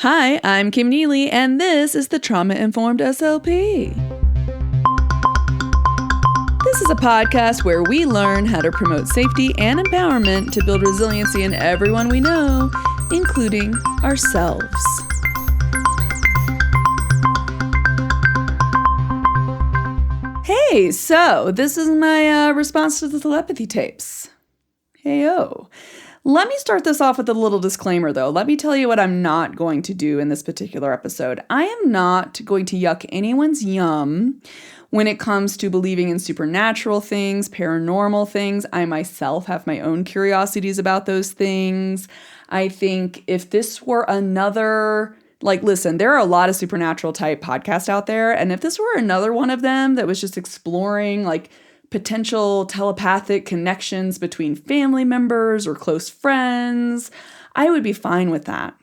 Hi, I'm Kim Neely, and this is the Trauma-Informed SLP. This is a podcast where we learn how to promote safety and empowerment to build resiliency in everyone we know, including ourselves. Hey, so this is my response to the Telepathy Tapes. Hey-o. Let me start this off with a little disclaimer, though. Let me tell you what I'm not going to do in this particular episode. I am not going to yuck anyone's yum when it comes to believing in supernatural things, paranormal things. I myself have my own curiosities about those things. I think if this were another, listen, there are a lot of supernatural type podcasts out there. And if this were another one of them that was just exploring, potential telepathic connections between family members or close friends, I would be fine with that.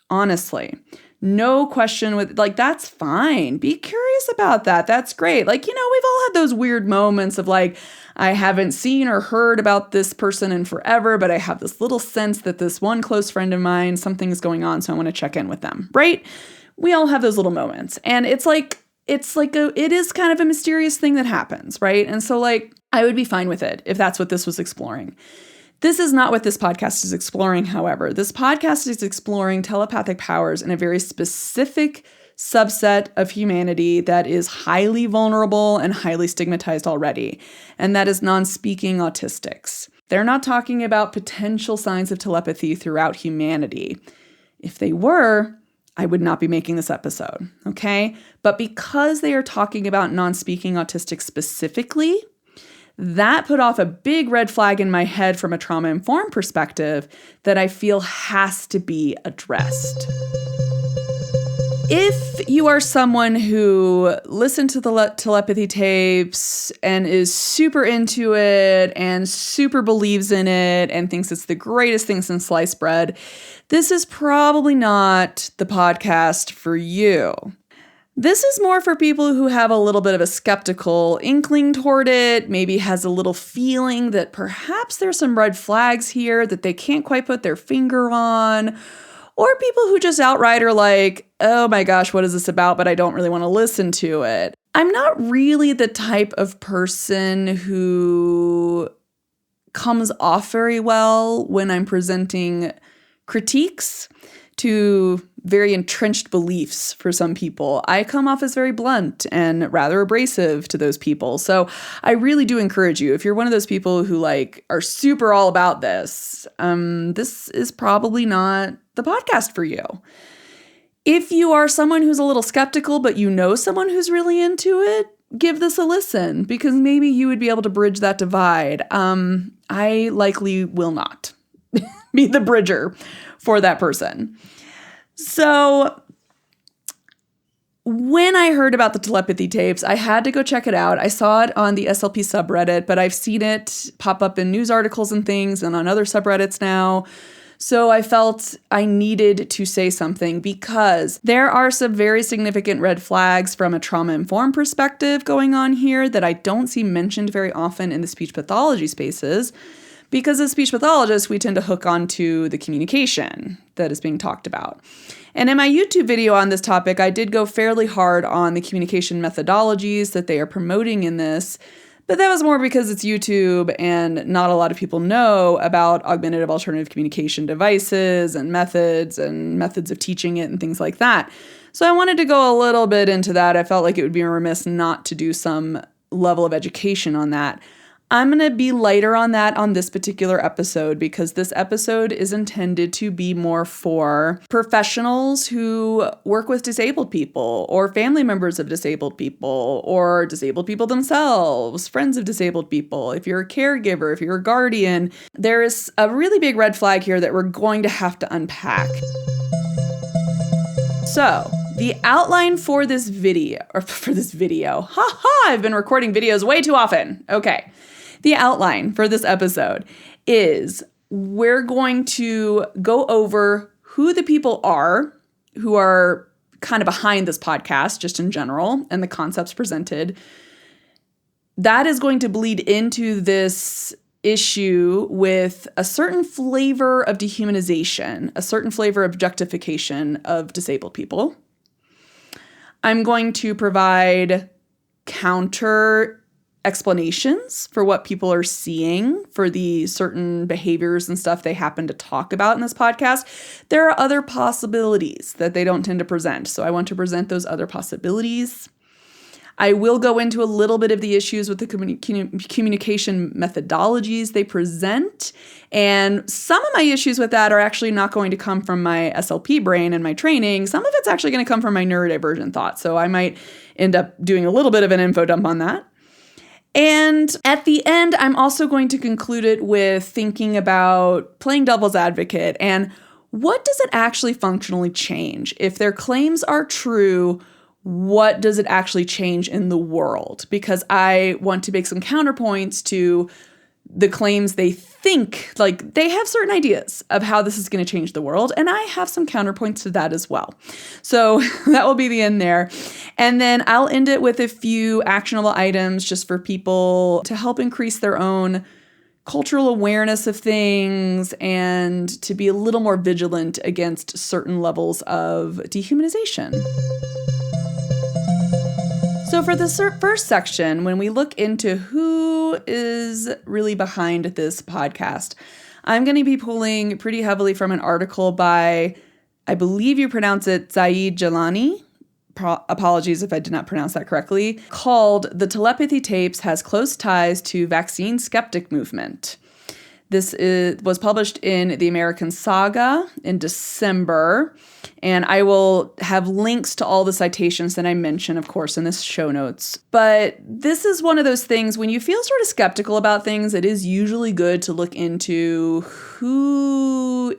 Honestly. No question with, that's fine. Be curious about that. That's great. We've all had those weird moments of I haven't seen or heard about this person in forever, but I have this little sense that this one close friend of mine, something's going on, so I want to check in with them, right? We all have those little moments. And it is kind of a mysterious thing that happens, right? And so I would be fine with it if that's what this was exploring. This is not what this podcast is exploring, however. This podcast is exploring telepathic powers in a very specific subset of humanity that is highly vulnerable and highly stigmatized already, and that is non-speaking autistics. They're not talking about potential signs of telepathy throughout humanity. If they were, I would not be making this episode, okay? But because they are talking about non-speaking autistics specifically, that put off a big red flag in my head from a trauma-informed perspective that I feel has to be addressed. If you are someone who listened to the telepathy tapes and is super into it and super believes in it and thinks it's the greatest thing since sliced bread, this is probably not the podcast for you. This is more for people who have a little bit of a skeptical inkling toward it, maybe has a little feeling that perhaps there's some red flags here that they can't quite put their finger on, or people who just outright are like, oh my gosh, what is this about? But I don't really want to listen to it. I'm not really the type of person who comes off very well when I'm presenting critiques to very entrenched beliefs for some people. I come off as very blunt and rather abrasive to those people. So I really do encourage you, if you're one of those people who are super all about this, this is probably not the podcast for you. If you are someone who's a little skeptical, but you know someone who's really into it, give this a listen, because maybe you would be able to bridge that divide. I likely will not be the bridger for that person. So when I heard about the telepathy tapes, I had to go check it out. I saw it on the SLP subreddit, but I've seen it pop up in news articles and things and on other subreddits now. So I felt I needed to say something because there are some very significant red flags from a trauma-informed perspective going on here that I don't see mentioned very often in the speech pathology spaces. Because as speech pathologists, we tend to hook onto the communication that is being talked about. And in my YouTube video on this topic, I did go fairly hard on the communication methodologies that they are promoting in this. But that was more because it's YouTube and not a lot of people know about augmentative alternative communication devices and methods of teaching it and things like that. So I wanted to go a little bit into that. I felt like it would be remiss not to do some level of education on that. I'm going to be lighter on that on this particular episode because this episode is intended to be more for professionals who work with disabled people or family members of disabled people or disabled people themselves, friends of disabled people. If you're a caregiver, if you're a guardian, there is a really big red flag here that we're going to have to unpack. So, the outline for this video, I've been recording videos way too often. Okay. The outline for this episode is we're going to go over who the people are who are kind of behind this podcast, just in general, and the concepts presented. That is going to bleed into this issue with a certain flavor of dehumanization, a certain flavor of objectification of disabled people. I'm going to provide counter explanations for what people are seeing for the certain behaviors and stuff they happen to talk about in this podcast. There are other possibilities that they don't tend to present, so I want to present those other possibilities. I will go into a little bit of the issues with the communication methodologies they present, and some of my issues with that are actually not going to come from my SLP brain and my training. Some of it's actually going to come from my neurodivergent thought, so I might end up doing a little bit of an info dump on that. And at the end, I'm also going to conclude it with thinking about playing devil's advocate and what does it actually functionally change? If their claims are true, what does it actually change in the world? Because I want to make some counterpoints to the claims they think, like they have certain ideas of how this is going to change the world. And I have some counterpoints to that as well. So that will be the end there. And then I'll end it with a few actionable items just for people to help increase their own cultural awareness of things and to be a little more vigilant against certain levels of dehumanization. So for the first section, when we look into who is really behind this podcast, I'm going to be pulling pretty heavily from an article by, I believe you pronounce it Zaid Jalani. Apologies if I did not pronounce that correctly, called The Telepathy Tapes Has Close Ties to Vaccine Skeptic Movement. This was published in the American Saga in December, and I will have links to all the citations that I mentioned, of course, in this show notes. But this is one of those things, when you feel sort of skeptical about things, it is usually good to look into who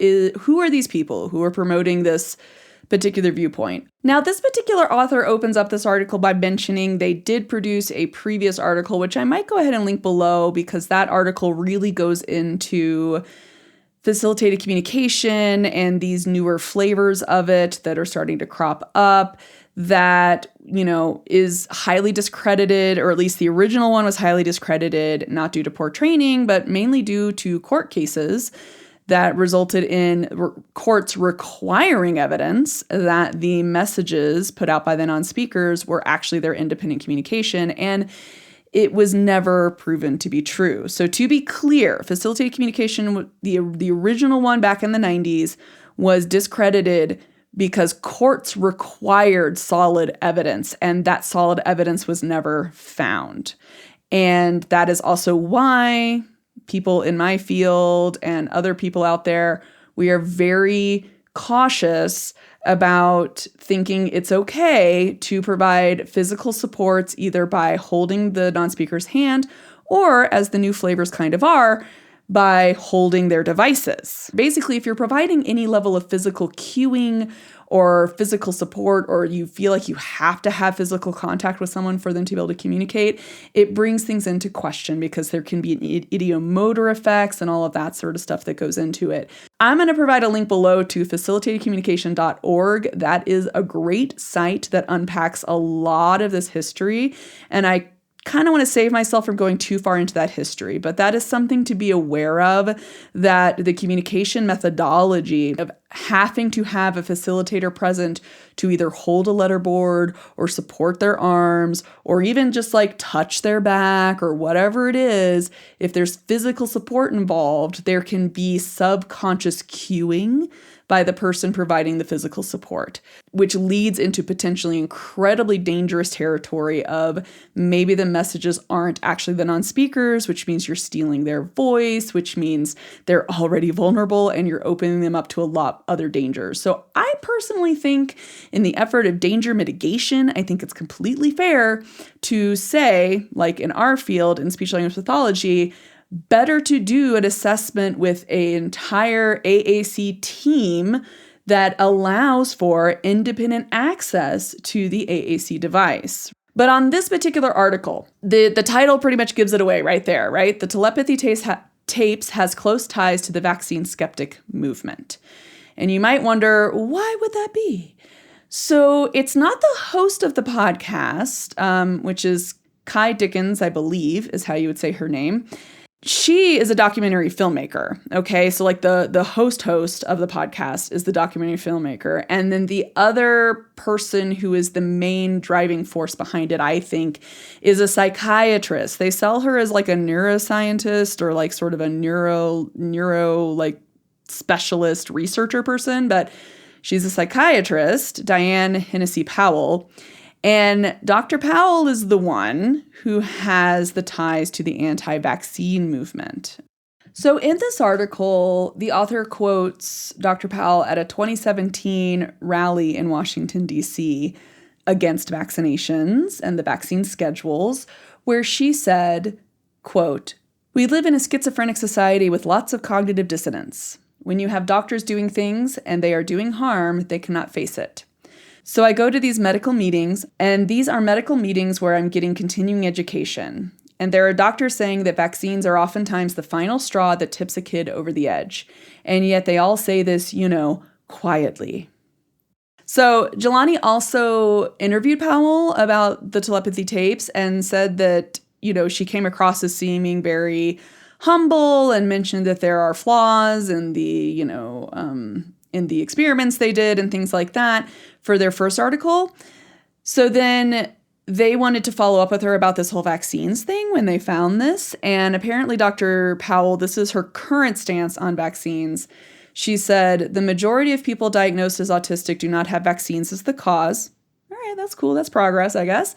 are these people who are promoting this particular viewpoint. Now, this particular author opens up this article by mentioning they did produce a previous article, which I might go ahead and link below because that article really goes into facilitated communication and these newer flavors of it that are starting to crop up that, is highly discredited, or at least the original one was highly discredited, not due to poor training, but mainly due to court cases that resulted in courts requiring evidence that the messages put out by the non-speakers were actually their independent communication, and it was never proven to be true. So to be clear, facilitated communication, the original one back in the 90s, was discredited because courts required solid evidence, and that solid evidence was never found. And that is also why people in my field and other people out there, we are very cautious about thinking it's okay to provide physical supports either by holding the non-speaker's hand or, as the new flavors kind of are, by holding their devices. Basically, if you're providing any level of physical cueing or physical support, or you feel like you have to have physical contact with someone for them to be able to communicate, it brings things into question because there can be idiomotor effects and all of that sort of stuff that goes into it. I'm going to provide a link below to facilitatedcommunication.org. That is a great site that unpacks a lot of this history, and I kind of want to save myself from going too far into that history, but that is something to be aware of, that the communication methodology of having to have a facilitator present to either hold a letterboard or support their arms or even just like touch their back or whatever it is, if there's physical support involved, there can be subconscious cueing by the person providing the physical support, which leads into potentially incredibly dangerous territory of maybe the messages aren't actually the non-speakers, which means you're stealing their voice, which means they're already vulnerable and you're opening them up to a lot other dangers. So I personally think in the effort of danger mitigation, I think it's completely fair to say, like in our field in speech language pathology, better to do an assessment with an entire AAC team that allows for independent access to the AAC device. But on this particular article, the title pretty much gives it away right there, right? The Telepathy Tapes has close ties to the vaccine skeptic movement. And you might wonder, why would that be? So it's not the host of the podcast, which is Kai Dickens, I believe, is how you would say her name. she is a documentary filmmaker. Okay. So like the host of the podcast is the documentary filmmaker. And then the other person who is the main driving force behind it, I think, is a psychiatrist. They sell her as like a neuroscientist or like sort of a neuro like specialist researcher person, but she's a psychiatrist, Diane Hennessy Powell. And Dr. Powell is the one who has the ties to the anti-vaccine movement. So in this article, the author quotes Dr. Powell at a 2017 rally in Washington, D.C. against vaccinations and the vaccine schedules, where she said, quote, "We live in a schizophrenic society with lots of cognitive dissonance. When you have doctors doing things and they are doing harm, they cannot face it. So I go to these medical meetings, and these are medical meetings where I'm getting continuing education. And there are doctors saying that vaccines are oftentimes the final straw that tips a kid over the edge. And yet they all say this, quietly." So Jelani also interviewed Powell about the telepathy tapes and said that, she came across as seeming very humble and mentioned that there are flaws in the, in the experiments they did and things like that for their first article. So then they wanted to follow up with her about this whole vaccines thing when they found this. And apparently Dr. Powell, this is her current stance on vaccines. She said, "The majority of people diagnosed as autistic do not have vaccines as the cause." All right, that's cool. That's progress, I guess.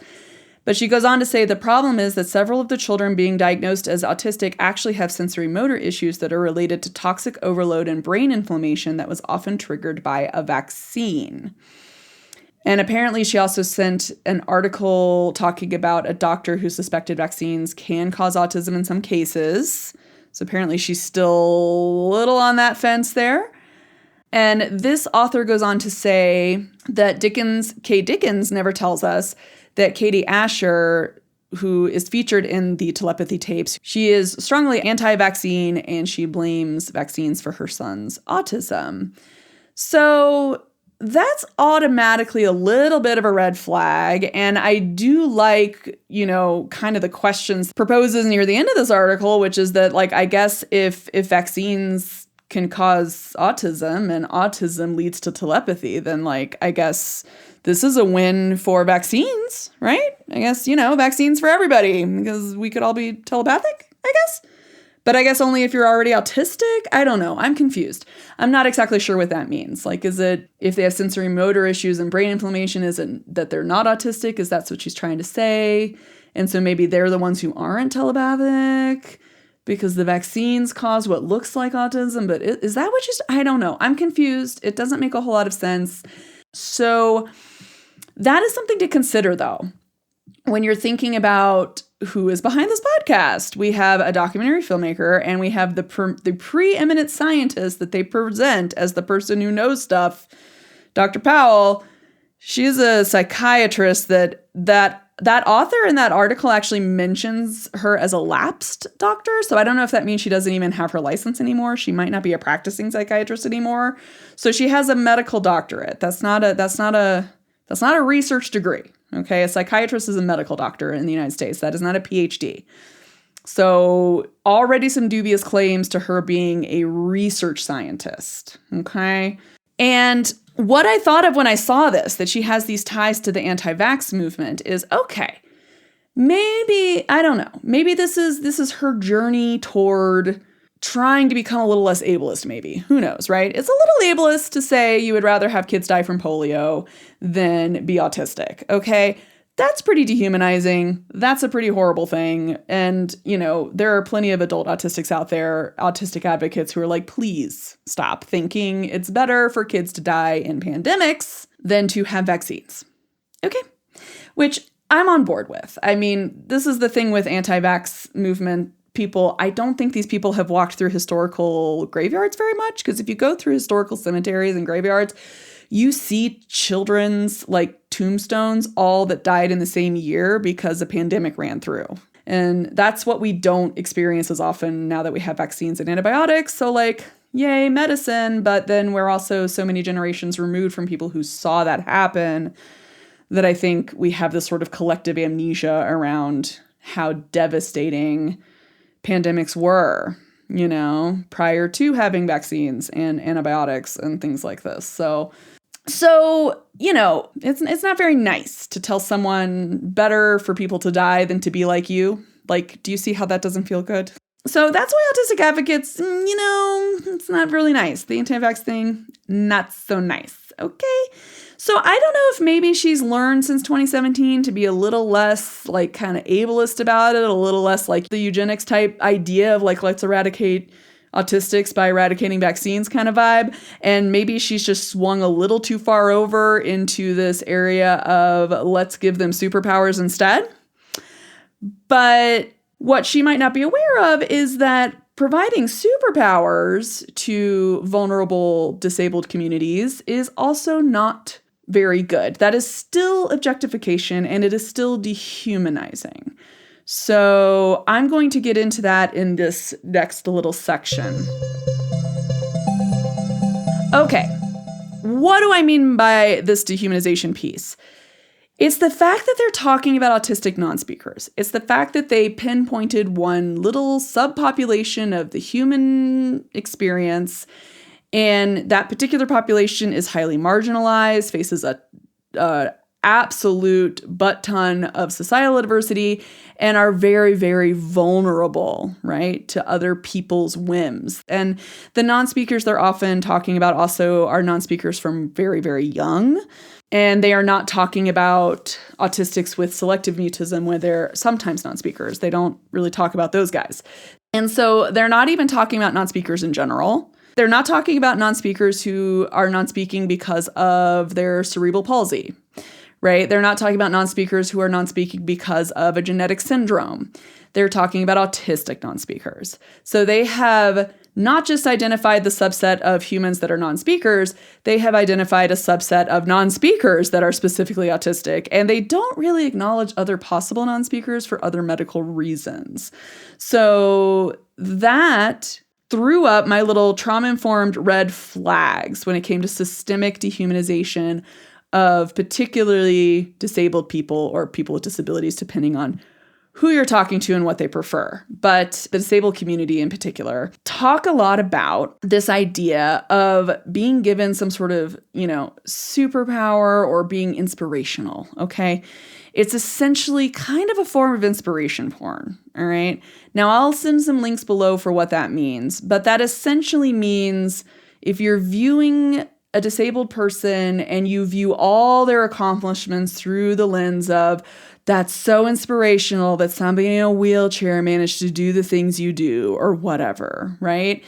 But she goes on to say the problem is that several of the children being diagnosed as autistic actually have sensory motor issues that are related to toxic overload and brain inflammation that was often triggered by a vaccine. And apparently she also sent an article talking about a doctor who suspected vaccines can cause autism in some cases. So apparently she's still a little on that fence there. And this author goes on to say that Kay Dickens never tells us that Katie Asher, who is featured in the telepathy tapes, she is strongly anti-vaccine and she blames vaccines for her son's autism. So that's automatically a little bit of a red flag. And I do like, kind of the questions proposes near the end of this article, which is that, like, I guess if vaccines can cause autism and autism leads to telepathy, then, like, I guess this is a win for vaccines, right? I guess, vaccines for everybody because we could all be telepathic, I guess. But I guess only if you're already autistic? I don't know. I'm confused. I'm not exactly sure what that means. Like, is it if they have sensory motor issues and brain inflammation, is it that they're not autistic? Is that what she's trying to say? And so maybe they're the ones who aren't telepathic because the vaccines cause what looks like autism. But is that what she's... I don't know. I'm confused. It doesn't make a whole lot of sense. So that is something to consider, though, when you're thinking about who is behind this podcast. We have a documentary filmmaker and we have the preeminent scientist that they present as the person who knows stuff, Dr. Powell. She's a psychiatrist that author in that article actually mentions her as a lapsed doctor. So I don't know if that means she doesn't even have her license anymore. She might not be a practicing psychiatrist anymore. So she has a medical doctorate. That's not a research degree. Okay, a psychiatrist is a medical doctor in the United States. That is not a PhD. So already some dubious claims to her being a research scientist. Okay, and what I thought of when I saw this, that she has these ties to the anti-vax movement, is okay. Maybe, I don't know. Maybe this is her journey toward trying to become a little less ableist, maybe. Who knows, right? It's a little ableist to say you would rather have kids die from polio than be autistic, okay? That's pretty dehumanizing. That's a pretty horrible thing. And, there are plenty of adult autistics out there, autistic advocates who are like, please stop thinking it's better for kids to die in pandemics than to have vaccines. Okay? Which I'm on board with. I mean, this is the thing with anti-vax movement people. I don't think these people have walked through historical graveyards very much, because if you go through historical cemeteries and graveyards, you see children's tombstones, all that died in the same year because a pandemic ran through. And that's what we don't experience as often now that we have vaccines and antibiotics. So yay, medicine. But then we're also so many generations removed from people who saw that happen that I think we have this sort of collective amnesia around how devastating pandemics were, prior to having vaccines and antibiotics and things like this. So, it's not very nice to tell someone better for people to die than to be like you. Like, do you see how that doesn't feel good? So that's why autistic advocates, it's not really nice. The anti-vax thing, not so nice. Okay. So I don't know if maybe she's learned since 2017 to be a little less like kind of ableist about it, a little less like the eugenics type idea of like, let's eradicate autistics by eradicating vaccines kind of vibe. And maybe she's just swung a little too far over into this area of let's give them superpowers instead. But what she might not be aware of is that providing superpowers to vulnerable disabled communities is also not very good. That is still objectification and it is still dehumanizing. So I'm going to get into that in this next little section. Okay, what do I mean by this dehumanization piece? It's the fact that they're talking about autistic non-speakers. It's the fact that they pinpointed one little subpopulation of the human experience, and that particular population is highly marginalized, faces a absolute butt-ton of societal adversity, and are very, very vulnerable, right, to other people's whims. And the non-speakers they're often talking about also are non-speakers from very, very young. And they are not talking about autistics with selective mutism where they're sometimes non-speakers. They don't really talk about those guys. And so they're not even talking about non-speakers in general. They're not talking about non-speakers who are non-speaking because of their cerebral palsy, right? They're not talking about non-speakers who are non-speaking because of a genetic syndrome. They're talking about autistic non-speakers. So they have not just identified the subset of humans that are non-speakers, they have identified a subset of non-speakers that are specifically autistic, and they don't really acknowledge other possible non-speakers for other medical reasons. So that threw up my little trauma-informed red flags when it came to systemic dehumanization of particularly disabled people or people with disabilities, depending on who you're talking to and what they prefer. But the disabled community in particular talk a lot about this idea of being given some sort of, superpower or being inspirational, okay? It's essentially kind of a form of inspiration porn, all right? Now, I'll send some links below for what that means, but that essentially means if you're viewing a disabled person and you view all their accomplishments through the lens of that's so inspirational that somebody in a wheelchair managed to do the things you do or whatever, right?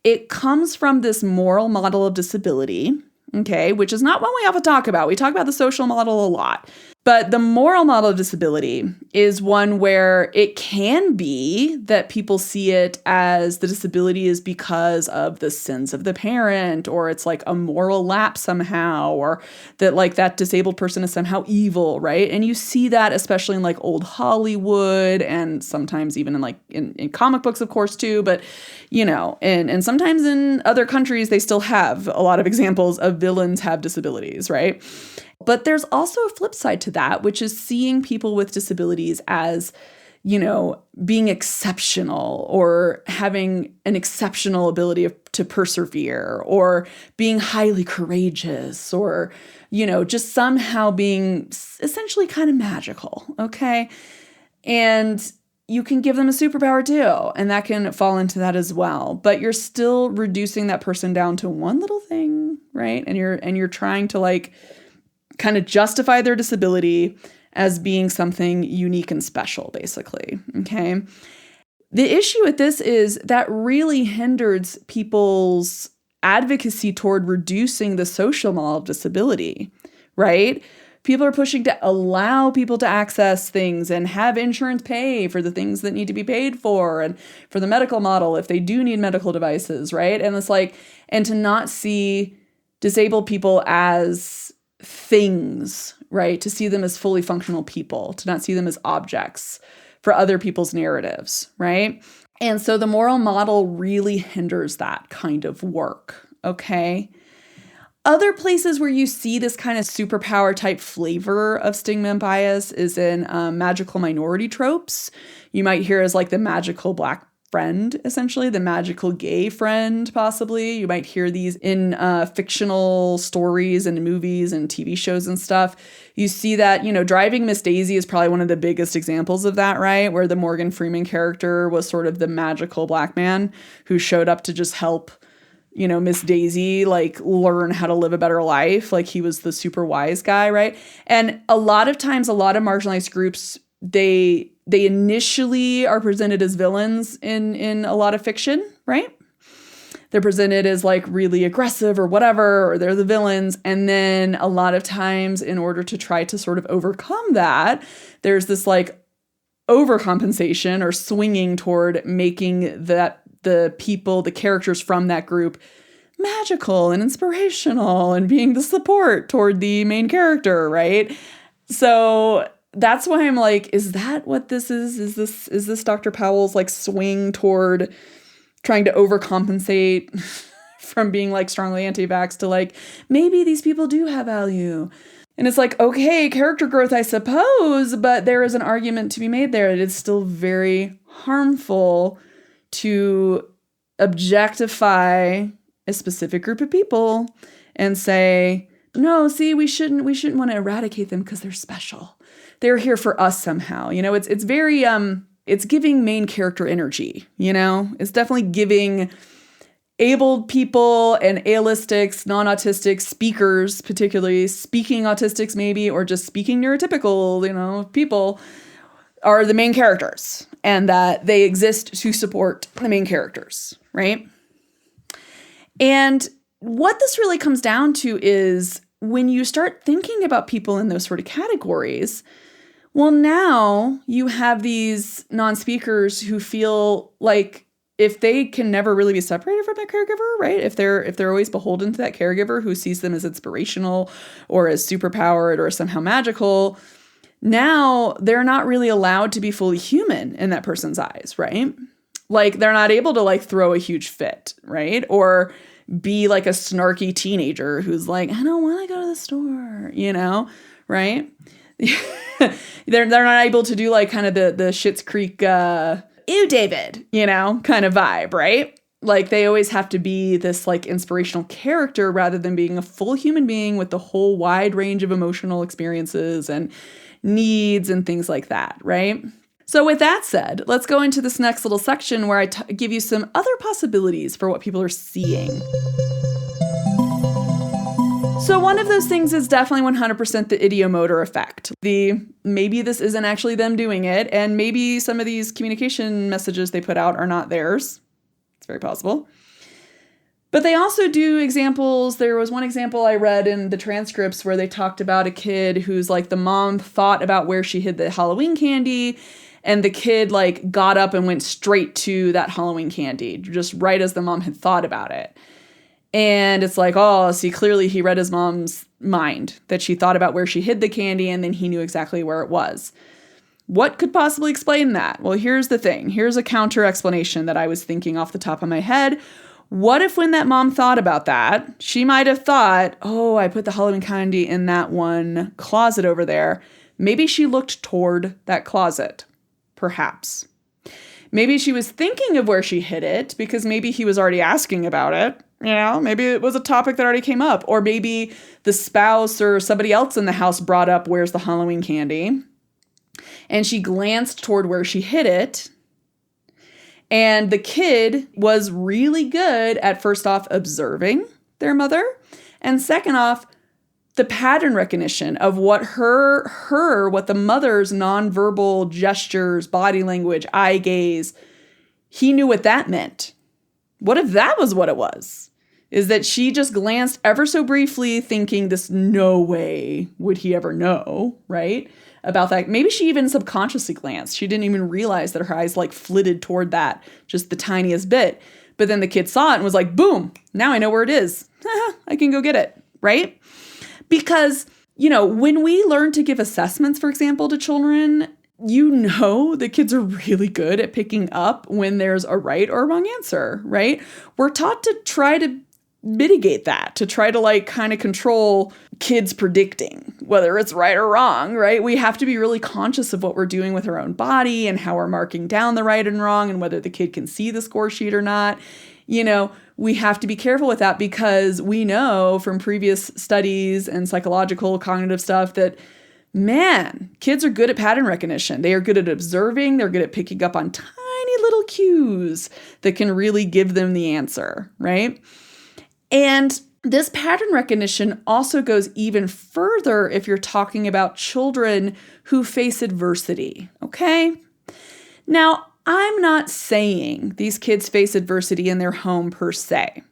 It comes from this moral model of disability, okay, which is not one we often talk about. We talk about the social model a lot. But the moral model of disability is one where it can be that people see it as the disability is because of the sins of the parent, or it's like a moral lapse somehow, or that like that disabled person is somehow evil, right? And you see that especially in like old Hollywood and sometimes even in comic books, of course, too. But, and sometimes in other countries, they still have a lot of examples of villains have disabilities, right? But there's also a flip side to that, which is seeing people with disabilities as, being exceptional or having an exceptional ability to persevere or being highly courageous or, just somehow being essentially kind of magical, okay? And you can give them a superpower too, and that can fall into that as well. But you're still reducing that person down to one little thing, right? And you're trying to kind of justify their disability as being something unique and special, basically, okay? The issue with this is that really hinders people's advocacy toward reducing the social model of disability, right? People are pushing to allow people to access things and have insurance pay for the things that need to be paid for and for the medical model if they do need medical devices, right? And it's and to not see disabled people as things, right? To see them as fully functional people, to not see them as objects for other people's narratives, right? And so the moral model really hinders that kind of work, okay? Other places where you see this kind of superpower type flavor of stigma and bias is in magical minority tropes. You might hear as the magical black friend, essentially, the magical gay friend, possibly. You might hear these in fictional stories and movies and TV shows and stuff. You see that, Driving Miss Daisy is probably one of the biggest examples of that, right? Where the Morgan Freeman character was sort of the magical black man who showed up to just help, Miss Daisy, like, learn how to live a better life. Like, he was the super wise guy, right? And a lot of times, a lot of marginalized groups, they initially are presented as villains in a lot of fiction, right? They're presented as like really aggressive or whatever, or they're the villains. And then a lot of times, in order to try to sort of overcome that, there's this like overcompensation or swinging toward making that the characters from that group magical and inspirational and being the support toward the main character, right? So that's why I'm like, is that what this is? Is this Dr. Powell's like swing toward trying to overcompensate from being like strongly anti-vax to like, maybe these people do have value? And it's like, okay, character growth, I suppose, but there is an argument to be made there. It is still very harmful to objectify a specific group of people and say, no, see, we shouldn't want to eradicate them because they're special. They're here for us somehow. It's very, it's giving main character energy, It's definitely giving abled people and A-listics, non-autistic speakers, particularly speaking autistics maybe, or just speaking neurotypical, people are the main characters and that they exist to support the main characters, right? And what this really comes down to is when you start thinking about people in those sort of categories, well, now you have these non-speakers who feel like if they can never really be separated from their caregiver, right? If they're always beholden to that caregiver who sees them as inspirational or as superpowered or somehow magical, now they're not really allowed to be fully human in that person's eyes, right? Like they're not able to like throw a huge fit, right? Or be like a snarky teenager who's like, I don't want to go to the store, right? They're not able to do like kind of the Schitt's Creek, ew, David, kind of vibe, right? Like they always have to be this like inspirational character rather than being a full human being with the whole wide range of emotional experiences and needs and things like that, right? So with that said, let's go into this next little section where I give you some other possibilities for what people are seeing. So one of those things is definitely 100% the ideomotor effect. Maybe this isn't actually them doing it, and maybe some of these communication messages they put out are not theirs. It's very possible. But they also do examples. There was one example I read in the transcripts where they talked about a kid who's like the mom thought about where she hid the Halloween candy, and the kid like got up and went straight to that Halloween candy, just right as the mom had thought about it. And it's like, oh, see, clearly he read his mom's mind, that she thought about where she hid the candy and then he knew exactly where it was. What could possibly explain that? Well, here's the thing. Here's a counter explanation that I was thinking off the top of my head. What if when that mom thought about that, she might have thought, oh, I put the Halloween candy in that one closet over there. Maybe she looked toward that closet, perhaps. Maybe she was thinking of where she hid it because maybe he was already asking about it. Maybe it was a topic that already came up. Or maybe the spouse or somebody else in the house brought up, where's the Halloween candy? And she glanced toward where she hid it. And the kid was really good at, first off, observing their mother. And second off, the pattern recognition of what what the mother's nonverbal gestures, body language, eye gaze, he knew what that meant. What if that was what it was? Is that she just glanced ever so briefly thinking this, no way would he ever know, right? About that. Maybe she even subconsciously glanced. She didn't even realize that her eyes like flitted toward that just the tiniest bit. But then the kid saw it and was like, boom, now I know where it is. I can go get it, right? Because, when we learn to give assessments, for example, to children, the kids are really good at picking up when there's a right or a wrong answer, right? We're taught to try to mitigate that, to try to like kind of control kids predicting whether it's right or wrong, right? We have to be really conscious of what we're doing with our own body and how we're marking down the right and wrong and whether the kid can see the score sheet or not. We have to be careful with that because we know from previous studies and psychological cognitive stuff that, man, kids are good at pattern recognition. They are good at observing. They're good at picking up on tiny little cues that can really give them the answer, right? And this pattern recognition also goes even further if you're talking about children who face adversity, okay? Now, I'm not saying these kids face adversity in their home per se.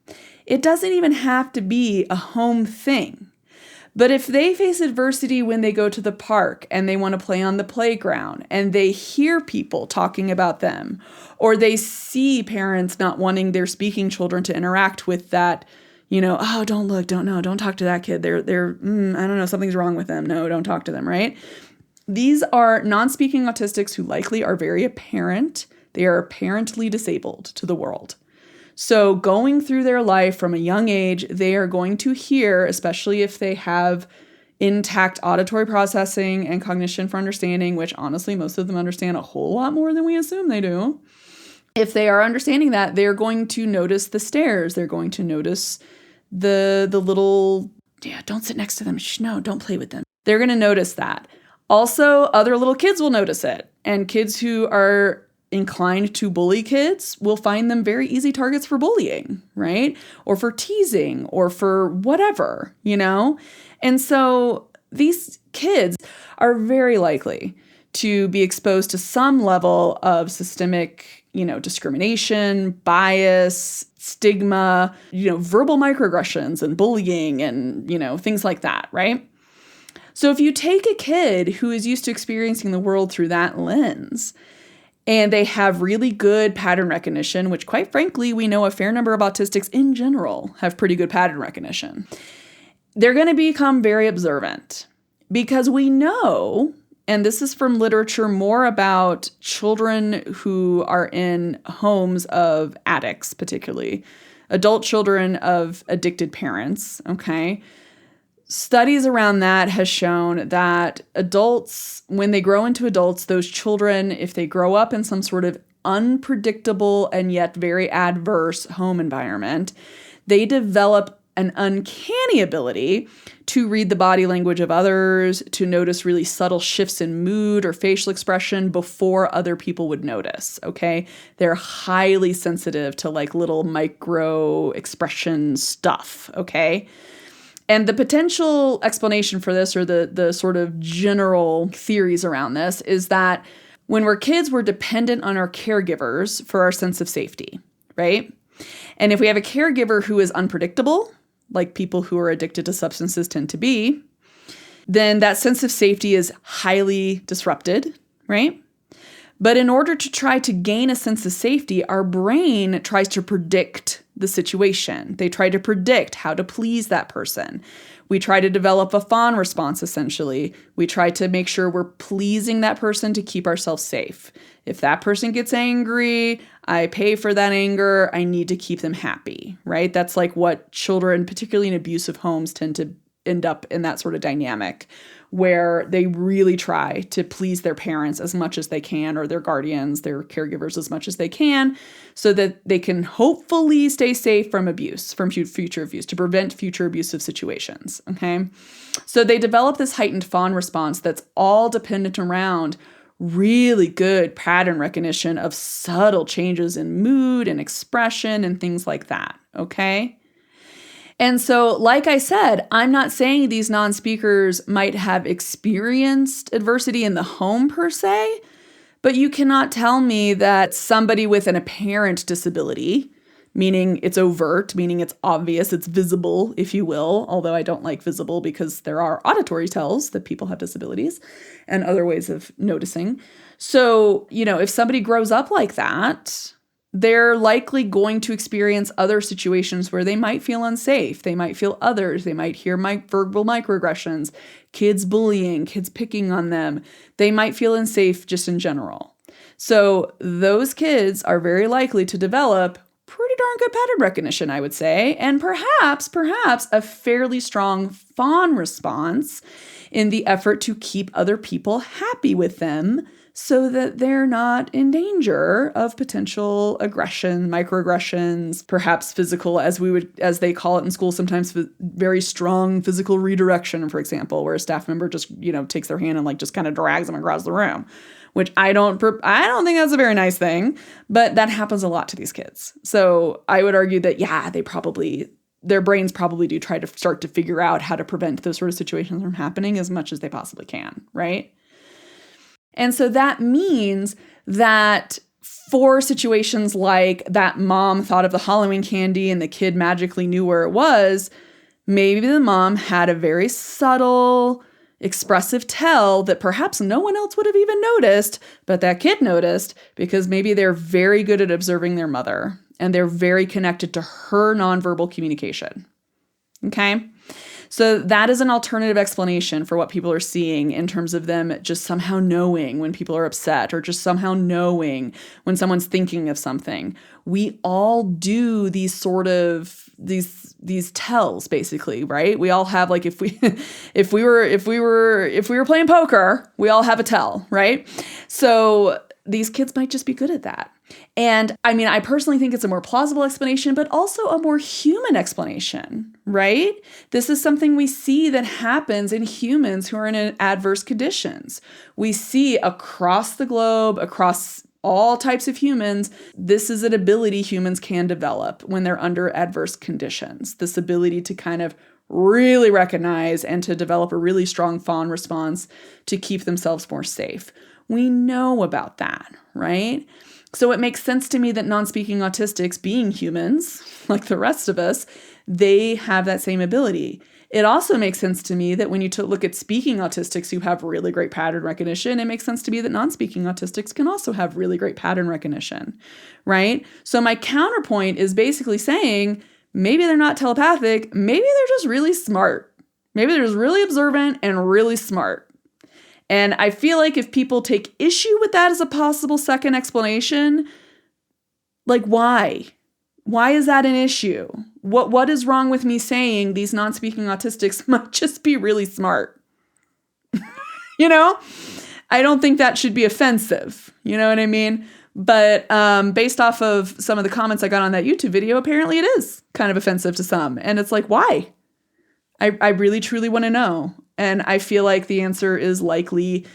It doesn't even have to be a home thing. But if they face adversity when they go to the park and they want to play on the playground and they hear people talking about them, or they see parents not wanting their speaking children to interact with that, oh, don't look, don't talk to that kid. They're I don't know, something's wrong with them. No, don't talk to them, right? These are non-speaking autistics who likely are very apparent. They are apparently disabled to the world. So going through their life from a young age, they are going to hear, especially if they have intact auditory processing and cognition for understanding, which honestly, most of them understand a whole lot more than we assume they do. If they are understanding that, they're going to notice the stares. They're going to notice the little, don't sit next to them. Shh, no, don't play with them. They're going to notice that. Also, other little kids will notice it. And kids who are inclined to bully kids will find them very easy targets for bullying, right? Or for teasing or for whatever, And so these kids are very likely to be exposed to some level of systemic, discrimination, bias, stigma, verbal microaggressions and bullying and, things like that, right? So if you take a kid who is used to experiencing the world through that lens, and they have really good pattern recognition, which quite frankly, we know a fair number of autistics in general have pretty good pattern recognition, they're going to become very observant because we know, and this is from literature more about children who are in homes of addicts, particularly adult children of addicted parents, okay? Studies around that has shown that adults, when they grow into adults, those children, if they grow up in some sort of unpredictable and yet very adverse home environment, they develop an uncanny ability to read the body language of others, to notice really subtle shifts in mood or facial expression before other people would notice, okay? They're highly sensitive to like little micro expression stuff, okay? And the potential explanation for this, or the sort of general theories around this, is that when we're kids, we're dependent on our caregivers for our sense of safety, right? And if we have a caregiver who is unpredictable, like people who are addicted to substances tend to be, then that sense of safety is highly disrupted, right? But in order to try to gain a sense of safety, our brain tries to predict the situation. They try to predict how to please that person. We try to develop a fawn response, essentially. We try to make sure we're pleasing that person to keep ourselves safe. If that person gets angry, I pay for that anger. I need to keep them happy, right? That's like what children, particularly in abusive homes, tend to end up in, that sort of dynamic where they really try to please their parents as much as they can, or their guardians, their caregivers as much as they can, so that they can hopefully stay safe from abuse, from future abuse, to prevent future abusive situations, okay? So they develop this heightened fawn response that's all dependent around really good pattern recognition of subtle changes in mood and expression and things like that, okay? And so, like I said, I'm not saying these non-speakers might have experienced adversity in the home per se, but you cannot tell me that somebody with an apparent disability, meaning it's overt, meaning it's obvious, it's visible, if you will, although I don't like visible because there are auditory tells that people have disabilities and other ways of noticing. So, if somebody grows up like that, they're likely going to experience other situations where they might feel unsafe. They might feel others. They might hear verbal microaggressions, kids bullying, kids picking on them. They might feel unsafe just in general. So those kids are very likely to develop pretty darn good pattern recognition, I would say, and perhaps a fairly strong fawn response in the effort to keep other people happy with them so that they're not in danger of potential aggression, microaggressions, perhaps physical, as they call it in school, sometimes very strong physical redirection, for example, where a staff member just, takes their hand and like just kind of drags them across the room, which I don't think that's a very nice thing, but that happens a lot to these kids. So I would argue that, yeah, their brains probably do try to start to figure out how to prevent those sort of situations from happening as much as they possibly can, right? And so that means that for situations like that mom thought of the Halloween candy and the kid magically knew where it was, maybe the mom had a very subtle, expressive tell that perhaps no one else would have even noticed, but that kid noticed because maybe they're very good at observing their mother and they're very connected to her nonverbal communication. Okay? So that is an alternative explanation for what people are seeing in terms of them just somehow knowing when people are upset or just somehow knowing when someone's thinking of something. We all do these sort of these tells basically, right? We all have, like, if we were playing poker, we all have a tell, right? So these kids might just be good at that. And I mean, I personally think it's a more plausible explanation, but also a more human explanation, right? This is something we see that happens in humans who are in adverse conditions. We see across the globe, across all types of humans, this is an ability humans can develop when they're under adverse conditions. This ability to kind of really recognize and to develop a really strong fawn response to keep themselves more safe. We know about that, right? So it makes sense to me that non-speaking autistics, being humans, like the rest of us, they have that same ability. It also makes sense to me that when you look at speaking autistics who have really great pattern recognition, it makes sense to me that non-speaking autistics can also have really great pattern recognition, right? So my counterpoint is basically saying maybe they're not telepathic, maybe they're just really smart. Maybe they're just really observant and really smart. And I feel like if people take issue with that as a possible second explanation, like why? Why is that an issue? What is wrong with me saying these non-speaking autistics might just be really smart? I don't think that should be offensive. You know what I mean? But based off of some of the comments I got on that YouTube video, apparently it is kind of offensive to some. And it's like, why? I really, truly want to know. And I feel like the answer is likely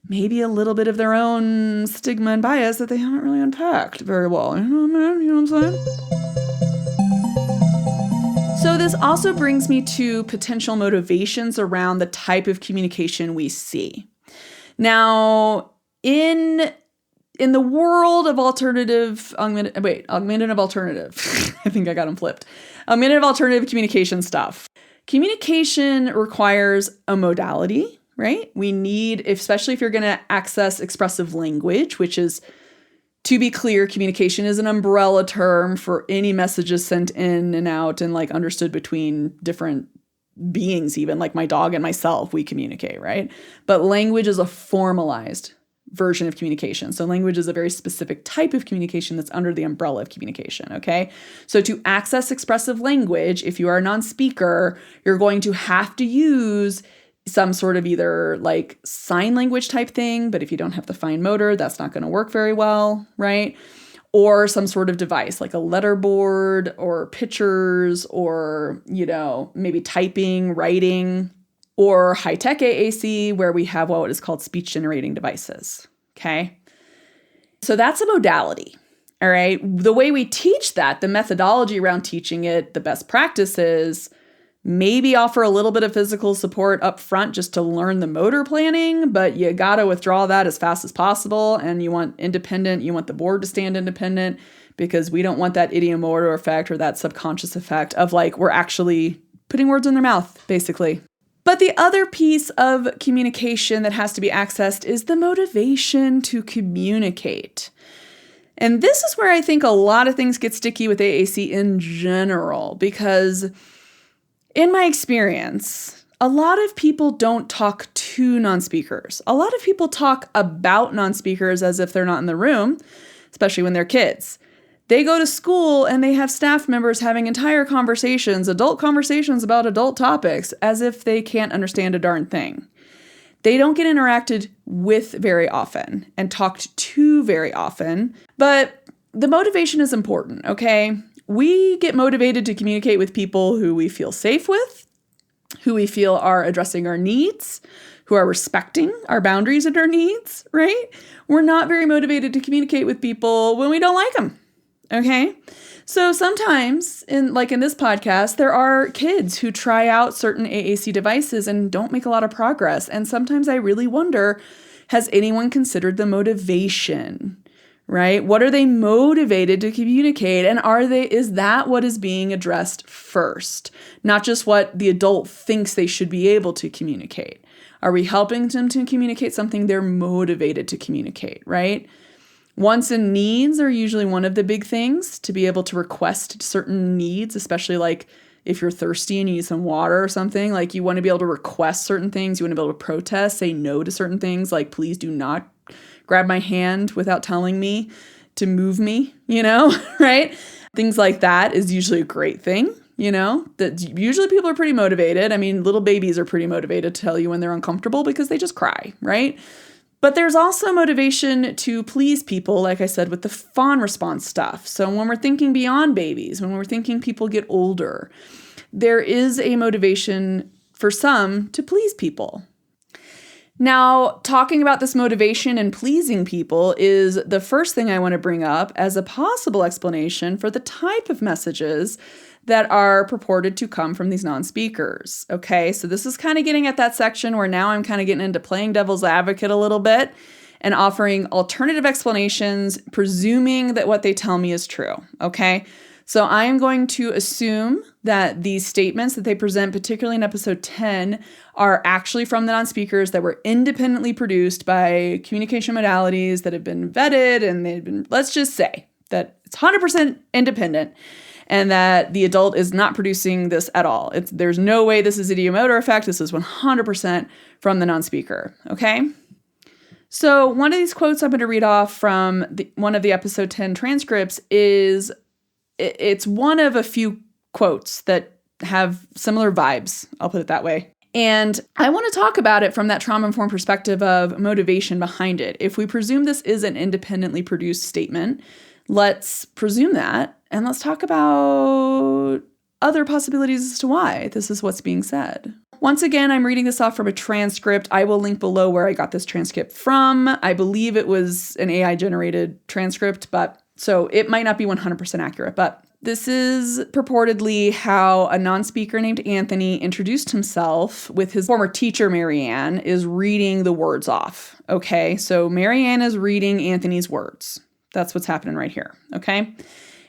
maybe a little bit of their own stigma and bias that they haven't really unpacked very well. You know what I'm saying? So this also brings me to potential motivations around the type of communication we see. Now, in the world of augmentative, I think I got them flipped. Augmentative alternative communication stuff. Communication requires a modality, right? We need, especially if you're going to access expressive language, which is, to be clear, communication is an umbrella term for any messages sent in and out and like understood between different beings, even like my dog and myself, we communicate, right? But language is a formalized version of communication. So language is a very specific type of communication that's under the umbrella of communication, okay? So to access expressive language, if you are a non-speaker, you're going to have to use some sort of either like sign language type thing, but if you don't have the fine motor, that's not going to work very well, right? Or some sort of device like a letterboard or pictures or, maybe typing, writing, or high-tech AAC, where we have what is called speech-generating devices, okay? So that's a modality, all right? The way we teach that, the methodology around teaching it, the best practices, maybe offer a little bit of physical support up front just to learn the motor planning, but you got to withdraw that as fast as possible, and you want the board to stand independent, because we don't want that ideomotor effect or that subconscious effect of like we're actually putting words in their mouth, basically. But the other piece of communication that has to be accessed is the motivation to communicate. And this is where I think a lot of things get sticky with AAC in general, because in my experience, a lot of people don't talk to non-speakers. A lot of people talk about non-speakers as if they're not in the room, especially when they're kids. They go to school and they have staff members having entire conversations, adult conversations about adult topics, as if they can't understand a darn thing. They don't get interacted with very often and talked to very often, but the motivation is important, okay? We get motivated to communicate with people who we feel safe with, who we feel are addressing our needs, who are respecting our boundaries and our needs, right? We're not very motivated to communicate with people when we don't like them, okay? So sometimes, in this podcast, there are kids who try out certain AAC devices and don't make a lot of progress. And sometimes I really wonder, has anyone considered the motivation, right? What are they motivated to communicate? And is that what is being addressed first? Not just what the adult thinks they should be able to communicate. Are we helping them to communicate something they're motivated to communicate, right? Wants and needs are usually one of the big things, to be able to request certain needs, especially like if you're thirsty and you need some water or something. Like you want to be able to request certain things. You want to be able to protest, say no to certain things, like please do not grab my hand without telling me to move me, right? Things like that is usually a great thing, that usually people are pretty motivated. I mean, little babies are pretty motivated to tell you when they're uncomfortable because they just cry, right? But there's also motivation to please people, like I said, with the fawn response stuff. So when we're thinking beyond babies, when we're thinking people get older, there is a motivation for some to please people. Now, talking about this motivation and pleasing people is the first thing I want to bring up as a possible explanation for the type of messages that are purported to come from these non-speakers. Okay, so this is kind of getting at that section where now I'm kind of getting into playing devil's advocate a little bit and offering alternative explanations, presuming that what they tell me is true. Okay, so I am going to assume that these statements that they present, particularly in episode 10, are actually from the non-speakers that were independently produced by communication modalities that have been vetted, and they've been, let's just say that it's 100% independent, and that the adult is not producing this at all. There's no way this is a ideomotor effect. This is 100% from the non-speaker, okay? So one of these quotes I'm going to read off from one of the episode 10 transcripts it's one of a few quotes that have similar vibes, I'll put it that way. And I want to talk about it from that trauma-informed perspective of motivation behind it. If we presume this is an independently produced statement, let's presume that, and let's talk about other possibilities as to why this is what's being said. Once again, I'm reading this off from a transcript. I will link below where I got this transcript from. I believe it was an AI-generated transcript, so it might not be 100% accurate, but this is purportedly how a non-speaker named Anthony introduced himself with his former teacher, Marianne, is reading the words off. Okay, so Marianne is reading Anthony's words. That's what's happening right here, okay?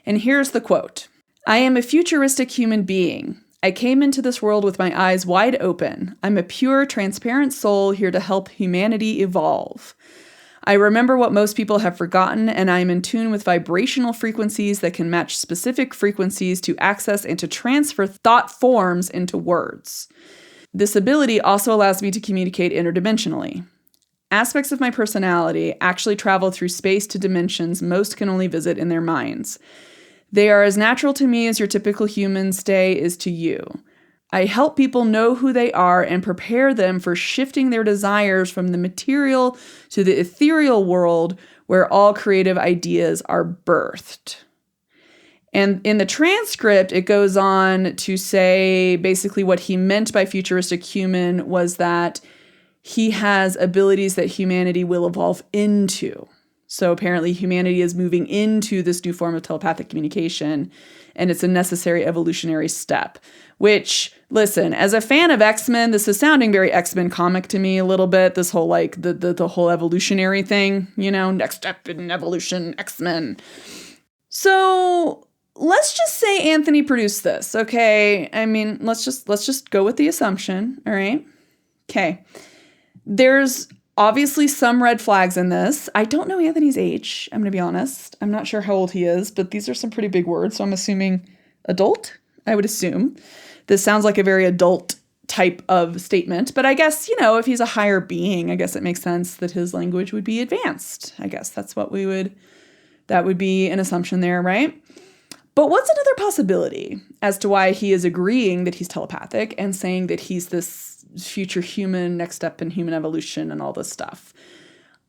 And here's the quote. I am a futuristic human being. I came into this world with my eyes wide open. I'm a pure, transparent soul here to help humanity evolve. I remember what most people have forgotten, and I am in tune with vibrational frequencies that can match specific frequencies to access and to transfer thought forms into words. This ability also allows me to communicate interdimensionally. Aspects of my personality actually travel through space to dimensions most can only visit in their minds. They are as natural to me as your typical human stay is to you. I help people know who they are and prepare them for shifting their desires from the material to the ethereal world where all creative ideas are birthed. And in the transcript, it goes on to say basically what he meant by futuristic human was that he has abilities that humanity will evolve into. So apparently humanity is moving into this new form of telepathic communication, and it's a necessary evolutionary step. Which, listen, as a fan of X-Men, this is sounding very X-Men comic to me a little bit. This whole the whole evolutionary thing, next step in evolution, X-Men. So let's just say Anthony produced this, okay? I mean, let's just go with the assumption, all right? Okay. There's obviously some red flags in this. I don't know Anthony's age, I'm going to be honest. I'm not sure how old he is, but these are some pretty big words, so I'm assuming adult, I would assume. This sounds like a very adult type of statement, but I guess, if he's a higher being, I guess it makes sense that his language would be advanced. I guess that's what we would That would be an assumption there, right? But what's another possibility as to why he is agreeing that he's telepathic and saying that he's this future human, next step in human evolution and all this stuff?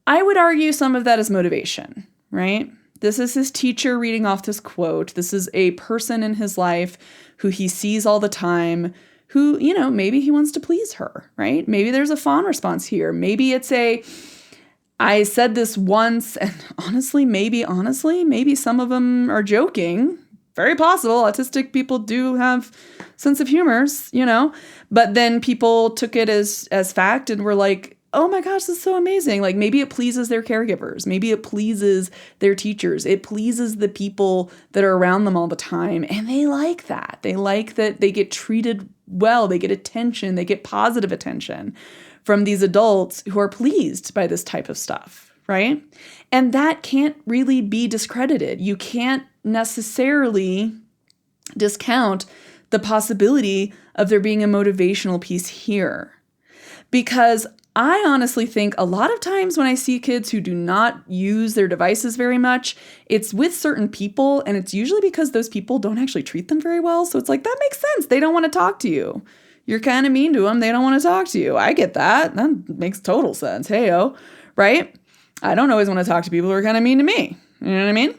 I would argue some of that is motivation, right? This is his teacher reading off this quote. This is a person in his life who he sees all the time, who, maybe he wants to please her, right? Maybe there's a fawn response here. Maybe it's I said this once, and honestly, maybe some of them are joking. Very possible. Autistic people do have sense of humors, but then people took it as fact and were like, oh my gosh, this is so amazing. Like maybe it pleases their caregivers. Maybe it pleases their teachers. It pleases the people that are around them all the time. And they like that. They like that they get treated well. They get attention. They get positive attention from these adults who are pleased by this type of stuff, right? And that can't really be discredited. You can't necessarily discount the possibility of there being a motivational piece here. Because I honestly think a lot of times when I see kids who do not use their devices very much, it's with certain people, and it's usually because those people don't actually treat them very well. So it's like, that makes sense. They don't want to talk to you. You're kind of mean to them. They don't want to talk to you. I get that. That makes total sense. Hey-o, right? I don't always want to talk to people who are kind of mean to me. You know what I mean?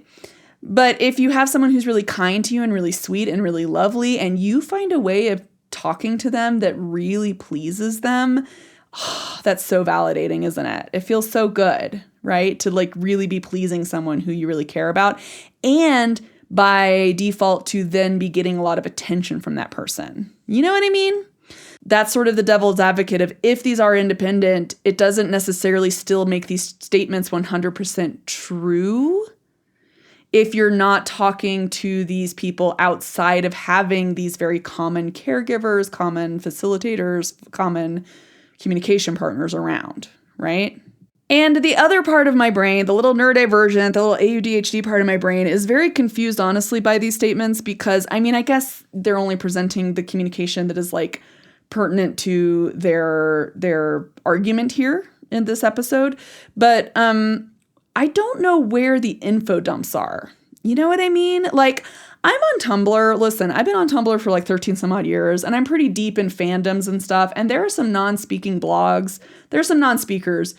But if you have someone who's really kind to you and really sweet and really lovely, and you find a way of talking to them that really pleases them, that's so validating, isn't it? It feels so good, right? To like really be pleasing someone who you really care about. And by default to then be getting a lot of attention from that person. You know what I mean? That's sort of the devil's advocate of if these are independent, it doesn't necessarily still make these statements 100% true if you're not talking to these people outside of having these very common caregivers, common facilitators, common communication partners around, right? And the other part of my brain, the little neurodivergent, the little AUDHD part of my brain is very confused, honestly, by these statements because, I guess they're only presenting the communication that is like pertinent to their argument here in this episode. But I don't know where the info dumps are. You know what I mean? Like, I'm on Tumblr. Listen, I've been on Tumblr for like 13 some odd years, and I'm pretty deep in fandoms and stuff. And there are some non-speaking blogs. There are some non-speakers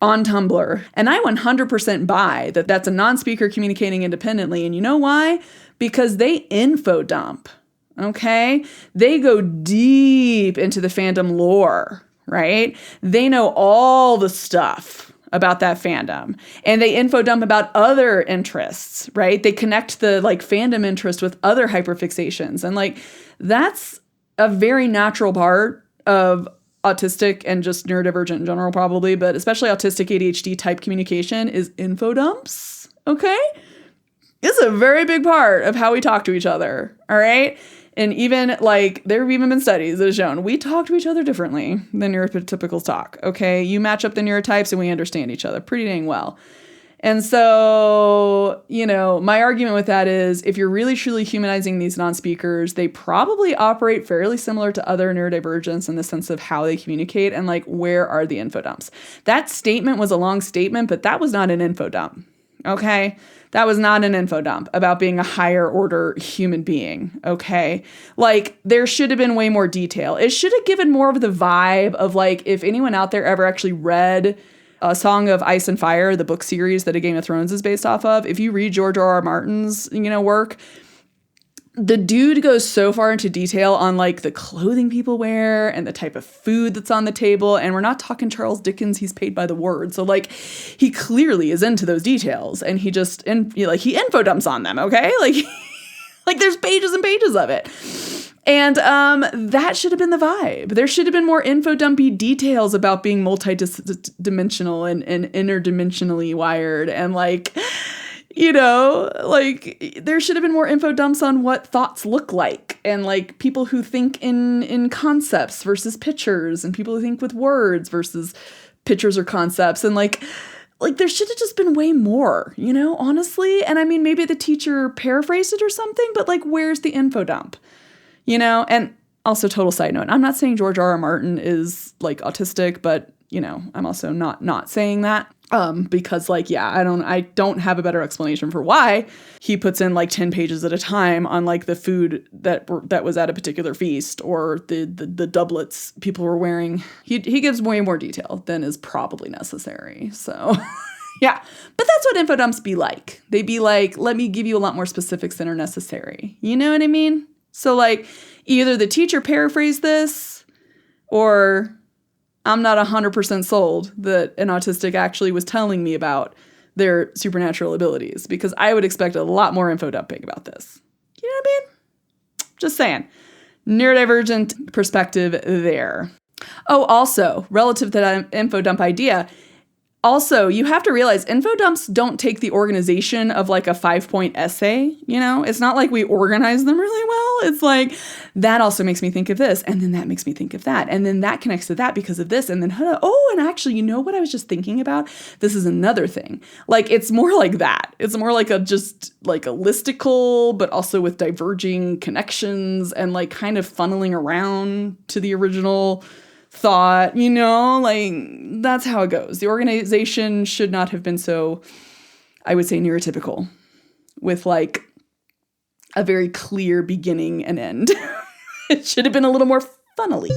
on Tumblr. And I 100% buy that that's a non-speaker communicating independently. And you know why? Because they info dump. Okay? They go deep into the fandom lore, right? They know all the stuff about that fandom, and they info dump about other interests, right? They connect the like fandom interest with other hyperfixations. And like, that's a very natural part of autistic and just neurodivergent in general, probably, but especially autistic ADHD type communication is info dumps. Okay. It's a very big part of how we talk to each other. All right. And even like there have even been studies that have shown we talk to each other differently than neurotypicals talk. Okay. You match up the neurotypes and we understand each other pretty dang well. And so, my argument with that is if you're really truly humanizing these non-speakers, they probably operate fairly similar to other neurodivergents in the sense of how they communicate and like, where are the info dumps? That statement was a long statement, but that was not an info dump. Okay. That was not an info dump about being a higher order human being. Okay. Like there should have been way more detail. It should have given more of the vibe of like, if anyone out there ever actually read A Song of Ice and Fire, the book series that A Game of Thrones is based off of, if you read George R.R. Martin's, work, the dude goes so far into detail on like the clothing people wear and the type of food that's on the table. And we're not talking Charles Dickens. He's paid by the word. So like he clearly is into those details and he just, he info dumps on them. Okay. Like there's pages and pages of it. And that should have been the vibe. There should have been more info dumpy details about being multi-dimensional and interdimensionally wired and like, there should have been more info dumps on what thoughts look like and like people who think in concepts versus pictures and people who think with words versus pictures or concepts. And like there should have just been way more, honestly. And maybe the teacher paraphrased it or something, but like, where's the info dump? And also total side note, I'm not saying George R.R. Martin is like autistic, but I'm also not saying that. Because like, yeah, I don't have a better explanation for why he puts in like 10 pages at a time on like the food that was at a particular feast, or the doublets people were wearing. He gives way more detail than is probably necessary. So yeah, but that's what info dumps be like. They be like, let me give you a lot more specifics than are necessary. You know what I mean? So like, either the teacher paraphrased this, or I'm not 100% sold that an autistic actually was telling me about their supernatural abilities, because I would expect a lot more info dumping about this. You know what I mean? Just saying. Neurodivergent perspective there. Oh, also, relative to that info dump idea, also, you have to realize info dumps don't take the organization of like a 5-point essay, you know? It's not like we organize them really well. It's like, that also makes me think of this, and then that makes me think of that, and then that connects to that because of this, and then, oh, and actually, you know what I was just thinking about? This is another thing. Like, it's more like that. It's more like just like a listicle, but also with diverging connections and like kind of funneling around to the original thought, you know, like that's how it goes. The organization should not have been so, I would say, neurotypical, with like a very clear beginning and end. It should have been a little more funnily.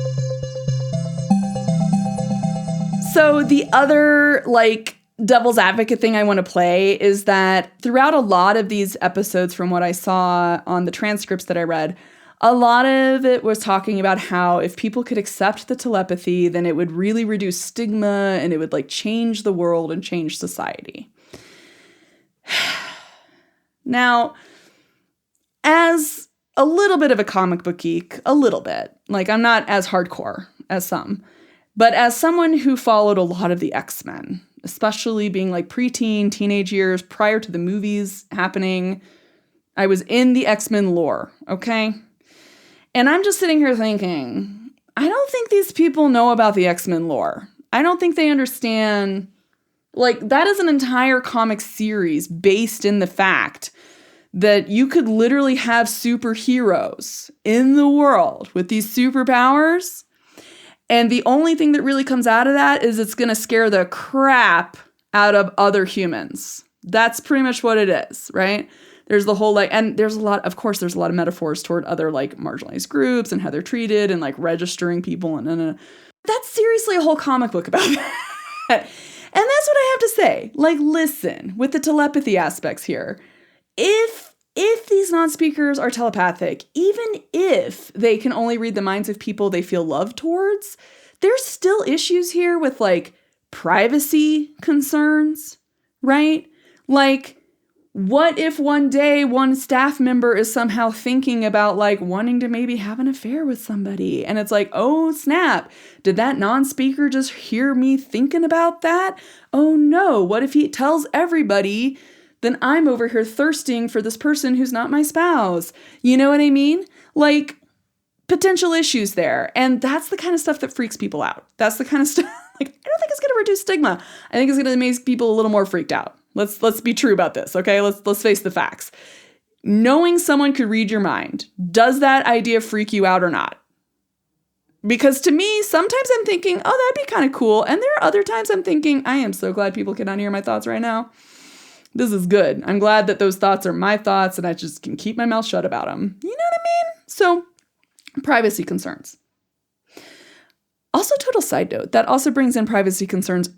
So the other like devil's advocate thing I want to play is that throughout a lot of these episodes, from what I saw on the transcripts that I read, a lot of it was talking about how if people could accept the telepathy, then it would really reduce stigma and it would like change the world and change society. Now, as a little bit of a comic book geek, a little bit, like I'm not as hardcore as some, but as someone who followed a lot of the X-Men, especially being like preteen, teenage years prior to the movies happening, I was in the X-Men lore, okay? And I'm just sitting here thinking, I don't think these people know about the X-Men lore. I don't think they understand, like, that is an entire comic series based in the fact that you could literally have superheroes in the world with these superpowers, and the only thing that really comes out of that is it's going to scare the crap out of other humans. That's pretty much what it is, right? There's the whole like, and there's a lot of metaphors toward other like marginalized groups and how they're treated and like registering people and that's seriously a whole comic book about that. And that's what I have to say. Like, listen, with the telepathy aspects here, if these non-speakers are telepathic, even if they can only read the minds of people they feel love towards, there's still issues here with like privacy concerns, right? Like, what if one day one staff member is somehow thinking about like wanting to maybe have an affair with somebody? And it's like, oh snap, did that non-speaker just hear me thinking about that? Oh no, what if he tells everybody? Then I'm over here thirsting for this person who's not my spouse. You know what I mean? Like, potential issues there. And that's the kind of stuff that freaks people out. That's the kind of stuff, like, I don't think it's going to reduce stigma. I think it's going to make people a little more freaked out. Let's be true about this, okay? Let's face the facts. Knowing someone could read your mind, does that idea freak you out or not? Because to me, sometimes I'm thinking, oh, that'd be kind of cool. And there are other times I'm thinking, I am so glad people cannot hear my thoughts right now. This is good. I'm glad that those thoughts are my thoughts and I just can keep my mouth shut about them. You know what I mean? So, privacy concerns. Also, total side note, that also brings in privacy concerns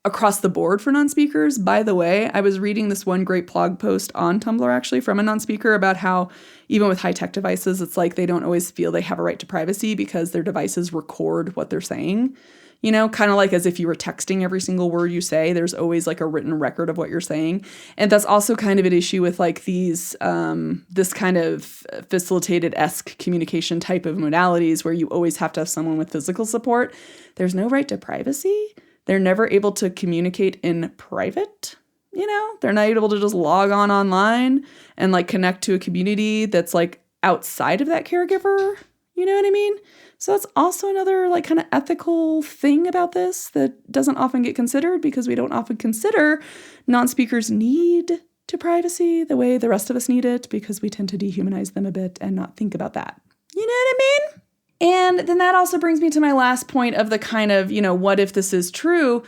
across the board for non-speakers. By the way, I was reading this one great blog post on Tumblr actually from a non-speaker about how even with high-tech devices, it's like they don't always feel they have a right to privacy because their devices record what they're saying. You know, kind of like as if you were texting every single word you say, there's always like a written record of what you're saying. And that's also kind of an issue with like these, this kind of facilitated-esque communication type of modalities where you always have to have someone with physical support. There's no right to privacy. They're never able to communicate in private, you know? They're not able to just log on online and like connect to a community that's like outside of that caregiver. You know what I mean? So that's also another like kind of ethical thing about this that doesn't often get considered because we don't often consider non-speakers' need to privacy the way the rest of us need it because we tend to dehumanize them a bit and not think about that. You know what I mean? And then that also brings me to my last point of the kind of, you know, what if this is true?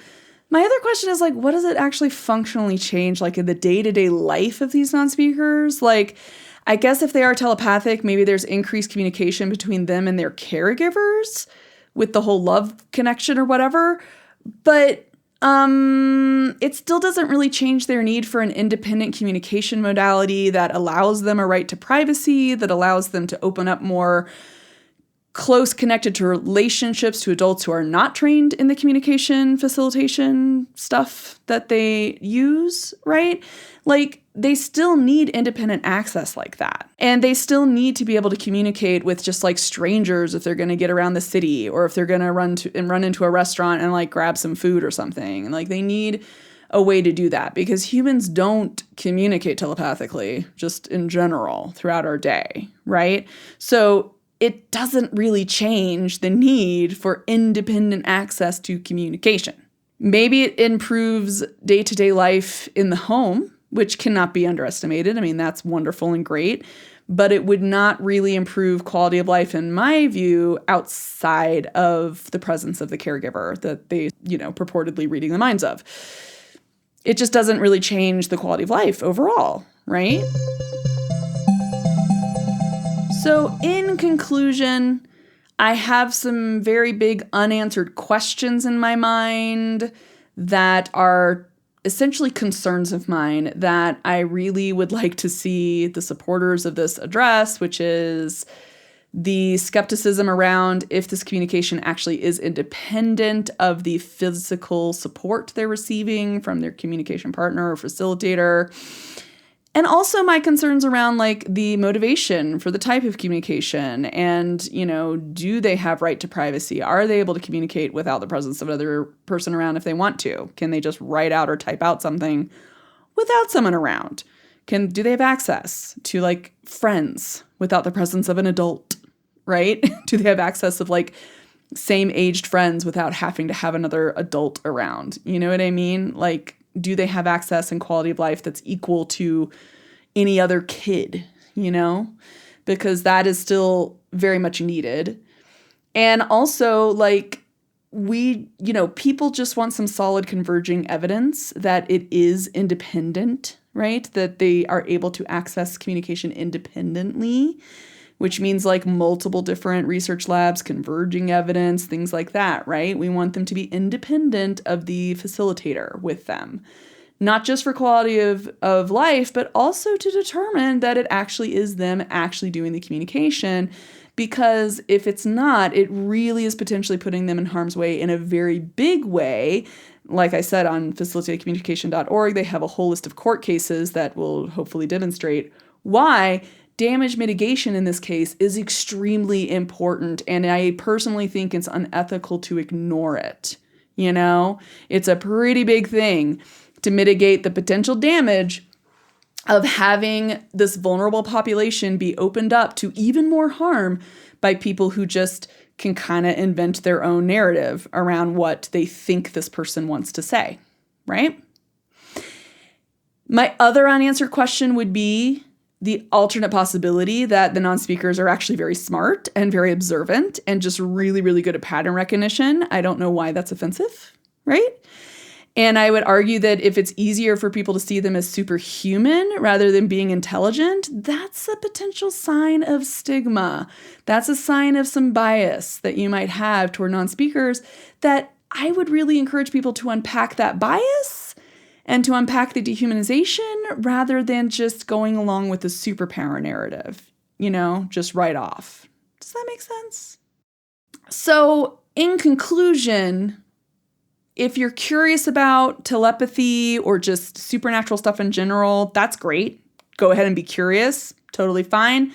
My other question is, like, what does it actually functionally change, like, in the day-to-day life of these non-speakers? Like, I guess if they are telepathic, maybe there's increased communication between them and their caregivers with the whole love connection or whatever. But it still doesn't really change their need for an independent communication modality that allows them a right to privacy, that allows them to open up more close connected to relationships to adults who are not trained in the communication facilitation stuff that they use, right? Like, they still need independent access like that. And they still need to be able to communicate with just like strangers if they're going to get around the city, or if they're going to run into a restaurant and like grab some food or something. And like, they need a way to do that, because humans don't communicate telepathically just in general throughout our day, right? So it doesn't really change the need for independent access to communication. Maybe it improves day-to-day life in the home, which cannot be underestimated. I mean, that's wonderful and great, but it would not really improve quality of life, in my view, outside of the presence of the caregiver that they, purportedly reading the minds of. It just doesn't really change the quality of life overall, right? So in conclusion, I have some very big unanswered questions in my mind that are essentially concerns of mine that I really would like to see the supporters of this address, which is the skepticism around if this communication actually is independent of the physical support they're receiving from their communication partner or facilitator. And also my concerns around like the motivation for the type of communication and, do they have right to privacy? Are they able to communicate without the presence of another person around if they want to? Can they just write out or type out something without someone around? Do they have access to like friends without the presence of an adult, right? Do they have access of like same aged friends without having to have another adult around? You know what I mean? Like, do they have access and quality of life that's equal to any other kid, Because that is still very much needed. And also, like, people just want some solid converging evidence that it is independent, right? That they are able to access communication independently, which means like multiple different research labs, converging evidence, things like that, right? We want them to be independent of the facilitator with them, not just for quality of life, but also to determine that it actually is them actually doing the communication. Because if it's not, it really is potentially putting them in harm's way in a very big way. Like I said, on facilitatedcommunication.org, they have a whole list of court cases that will hopefully demonstrate why damage mitigation in this case is extremely important, and I personally think it's unethical to ignore it. It's a pretty big thing to mitigate the potential damage of having this vulnerable population be opened up to even more harm by people who just can kind of invent their own narrative around what they think this person wants to say, right? My other unanswered question would be the alternate possibility that the non-speakers are actually very smart and very observant and just really, really good at pattern recognition. I don't know why that's offensive, right? And I would argue that if it's easier for people to see them as superhuman rather than being intelligent, that's a potential sign of stigma. That's a sign of some bias that you might have toward non-speakers that I would really encourage people to unpack that bias and to unpack the dehumanization rather than just going along with the superpower narrative, just right off. Does that make sense? So in conclusion, if you're curious about telepathy or just supernatural stuff in general, that's great. Go ahead and be curious. Totally fine.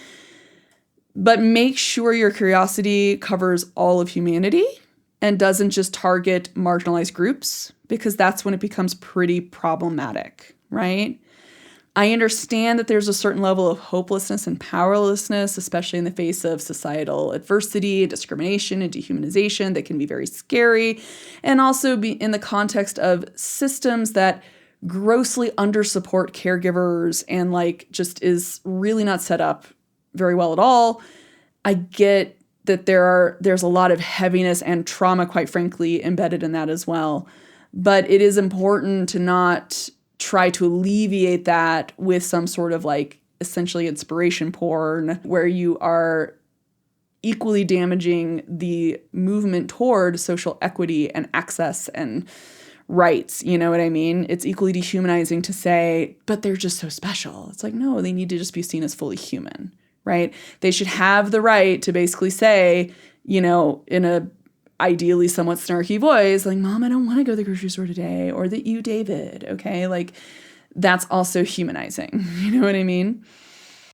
But make sure your curiosity covers all of humanity and doesn't just target marginalized groups, because that's when it becomes pretty problematic, right? I understand that there's a certain level of hopelessness and powerlessness, especially in the face of societal adversity, discrimination, and dehumanization that can be very scary, and also be in the context of systems that grossly undersupport caregivers and just is really not set up very well at all. I get that there's a lot of heaviness and trauma, quite frankly, embedded in that as well. But it is important to not try to alleviate that with some sort of like essentially inspiration porn where you are equally damaging the movement toward social equity and access and rights. You know what I mean? It's equally dehumanizing to say, but they're just so special. It's like, no, they need to just be seen as fully human, right? They should have the right to basically say, you know, in a ideally somewhat snarky voice, like, Mom, I don't want to go to the grocery store today, or that you, David, okay? Like, that's also humanizing. You know what I mean?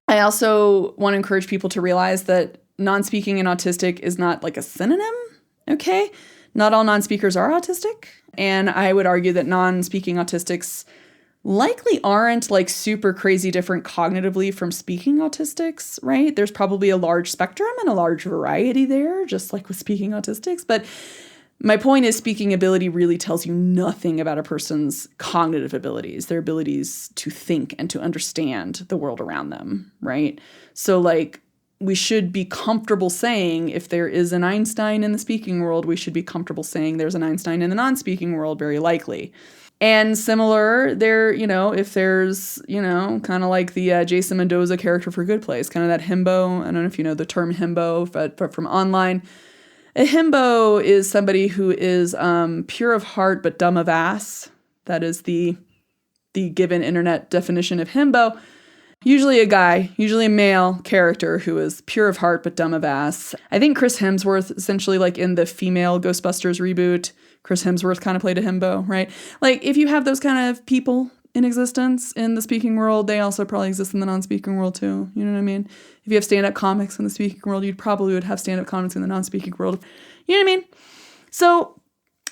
I also want to encourage people to realize that non-speaking and autistic is not like a synonym, okay? Not all non-speakers are autistic. And I would argue that non-speaking autistics likely aren't like super crazy different cognitively from speaking autistics, right? There's probably a large spectrum and a large variety there, just like with speaking autistics. But my point is speaking ability really tells you nothing about a person's cognitive abilities, their abilities to think and to understand the world around them, right? So like we should be comfortable saying if there is an Einstein in the speaking world, we should be comfortable saying there's an Einstein in the non-speaking world, very likely. And similar, there, you know, if there's, you know, kind of like the Jason Mendoza character for Good Place, kind of that himbo. I don't know if you know the term himbo, but from online. A himbo is somebody who is pure of heart but dumb of ass. That is the given internet definition of himbo. Usually a guy, usually a male character who is pure of heart but dumb of ass. I think Chris Hemsworth, essentially like in the female Ghostbusters reboot, Chris Hemsworth kind of played a himbo, right? Like if you have those kind of people in existence in the speaking world, they also probably exist in the non-speaking world too. You know what I mean? If you have stand-up comics in the speaking world, you probably would have stand-up comics in the non-speaking world. You know what I mean? So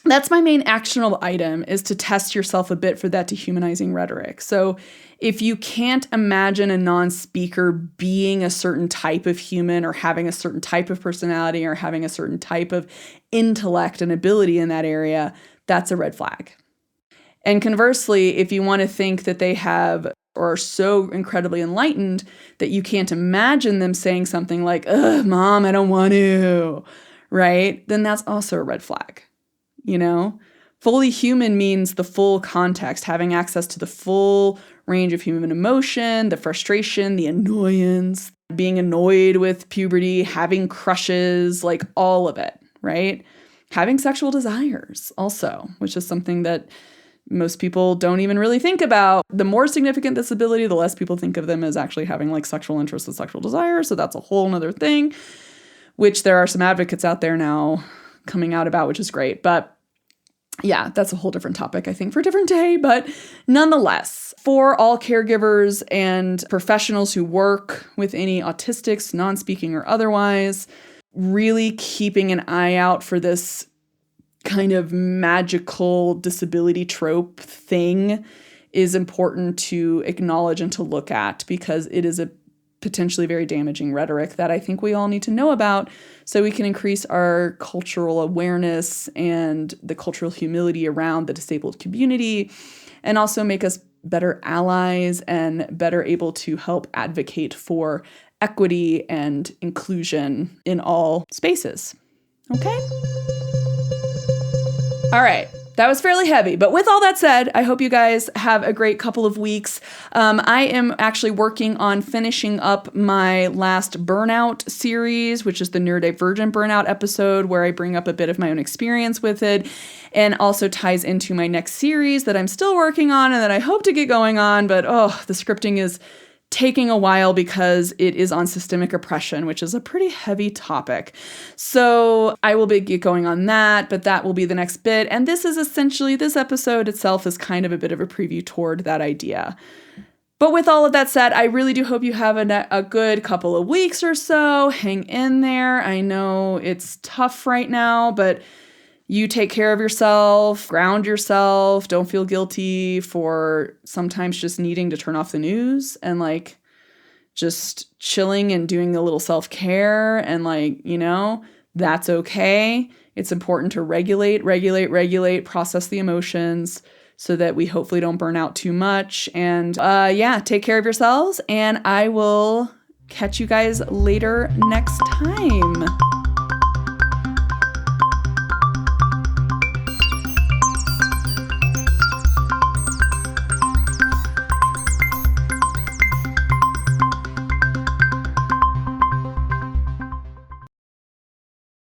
that's my main actionable item, is to test yourself a bit for that dehumanizing rhetoric. So if you can't imagine a non-speaker being a certain type of human or having a certain type of personality or having a certain type of intellect and ability in that area, that's a red flag. And conversely, if you want to think that they have or are so incredibly enlightened that you can't imagine them saying something like, "Ugh, Mom, I don't want to," right? Then that's also a red flag. You know, fully human means the full context, having access to the full range of human emotion, the frustration, the annoyance, being annoyed with puberty, having crushes, like all of it, right? Having sexual desires also, which is something that most people don't even really think about. The more significant this ability, the less people think of them as actually having like sexual interest and sexual desire. So that's a whole nother thing, which there are some advocates out there now coming out about, which is great. But yeah, that's a whole different topic, I think, for a different day. But nonetheless, for all caregivers and professionals who work with any autistics, non-speaking or otherwise, really keeping an eye out for this kind of magical disability trope thing is important to acknowledge and to look at, because it is a potentially very damaging rhetoric that I think we all need to know about so we can increase our cultural awareness and the cultural humility around the disabled community, and also make us better allies and better able to help advocate for equity and inclusion in all spaces. Okay? All right. That was fairly heavy, but with all that said, I hope you guys have a great couple of weeks. I am actually working on finishing up my last burnout series, which is the neurodivergent burnout episode, where I bring up a bit of my own experience with it, and also ties into my next series that I'm still working on and that I hope to get going on, but the scripting is taking a while because it is on systemic oppression, which is a pretty heavy topic. So I will get going on that, but that will be the next bit. And this is essentially, this episode itself is kind of a bit of a preview toward that idea. But with all of that said, I really do hope you have a good couple of weeks or so. Hang in there. I know it's tough right now, but you take care of yourself, ground yourself, don't feel guilty for sometimes just needing to turn off the news and like just chilling and doing a little self-care, and like, you know, that's okay. It's important to regulate, process the emotions so that we hopefully don't burn out too much. And take care of yourselves, and I will catch you guys later next time.